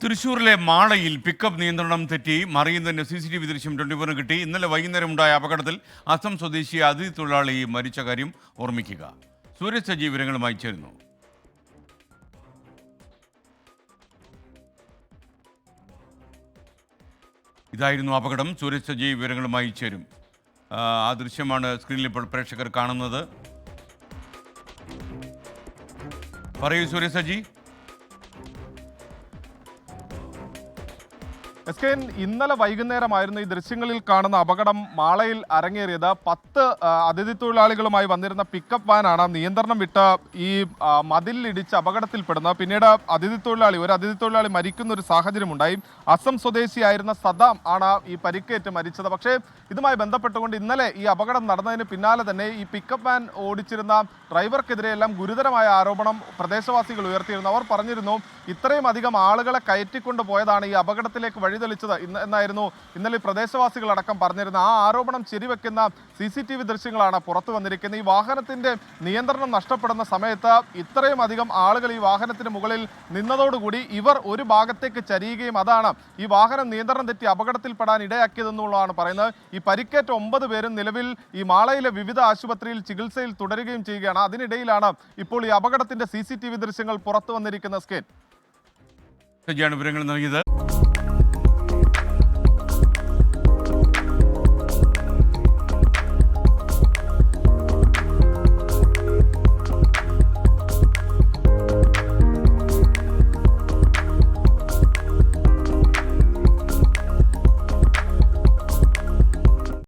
തൃശ്ശൂരിലെ മാളയിൽ പിക്കപ്പ് നിയന്ത്രണം തെറ്റി മറിയുന്നതിന് CCTV ദൃശ്യം 24 കിട്ടി. ഇന്നലെ വൈകുന്നേരം ഉണ്ടായ അപകടത്തിൽ അസം സ്വദേശി അതിഥി തൊഴിലാളി മരിച്ച കാര്യം ഓർമ്മിക്കുക. സൂരജ് സജീവ് വിവരങ്ങളുമായി ചേരുന്നു. ഇതായിരുന്നു അപകടം. സൂരജ് സജീവ് വിവരങ്ങളുമായി ചേരും. ആ ദൃശ്യമാണ് സ്ക്രീനിൽ ഇപ്പോൾ പ്രേക്ഷകർ കാണുന്നത്. പറയൂ സൂരജ് സജി. ഇന്നലെ വൈകുന്നേരമായിരുന്നു ഈ ദൃശ്യങ്ങളിൽ കാണുന്ന അപകടം മാളയിൽ അരങ്ങേറിയത്. 10 അതിഥി തൊഴിലാളികളുമായി വന്നിരുന്ന പിക്കപ്പ് വാനാണ് നിയന്ത്രണം വിട്ട് ഈ മതിലിടിച്ച് അപകടത്തിൽപ്പെടുന്നത്. പിന്നീട് ഒരു അതിഥി തൊഴിലാളി മരിക്കുന്ന ഒരു സാഹചര്യമുണ്ടായി. അസം സ്വദേശിയായിരുന്ന സദാം ആണ് ഈ പരിക്കേറ്റ് മരിച്ചത്. പക്ഷേ ഇതുമായി ബന്ധപ്പെട്ടുകൊണ്ട് ഇന്നലെ ഈ അപകടം നടന്നതിന് പിന്നാലെ തന്നെ ഈ പിക്കപ്പ് വാൻ ഓടിച്ചിരുന്ന ഡ്രൈവർക്കെതിരെയെല്ലാം ഗുരുതരമായ ആരോപണം പ്രദേശവാസികൾ ഉയർത്തിയിരുന്നു. അവർ പറഞ്ഞിരുന്നു, ഇത്രയും അധികം ആളുകളെ കയറ്റിക്കൊണ്ട് പോയതാണ് ഈ അപകടത്തിലേക്ക് വഴിതെളിച്ചത് എന്നായിരുന്നു ഇന്നലെ പ്രദേശവാസികളടക്കം പറഞ്ഞിരുന്നത്. ആ ആരോപണം ശരിവെക്കുന്ന CCTV ദൃശ്യങ്ങളാണ് പുറത്തു വന്നിരിക്കുന്നത്. ഈ വാഹനത്തിന്റെ നിയന്ത്രണം നഷ്ടപ്പെടുന്ന സമയത്ത് ഇത്രയും അധികം ആളുകൾ ഈ വാഹനത്തിന് മുകളിൽ നിന്നതോടുകൂടി ഇവർ ഒരു ഭാഗത്തേക്ക് ചരിയുകയും അതാണ് ഈ വാഹനം നിയന്ത്രണം തെറ്റി അപകടത്തിൽപ്പെടാൻ ഇടയാക്കിയതെന്നുള്ളതാണ് പറയുന്നത്. ഈ പരിക്കേറ്റ 9 പേരും നിലവിൽ ഈ മാളയിലെ വിവിധ ആശുപത്രിയിൽ ചികിത്സയിൽ തുടരുകയും ചെയ്യുകയാണ്. അതിനിടയിലാണ് ഇപ്പോൾ ഈ അപകടത്തിന്റെ CCTV ദൃശ്യങ്ങൾ പുറത്തു വന്നിരിക്കുന്ന സ്കേൻ. വിവരങ്ങൾ നൽകിയത്.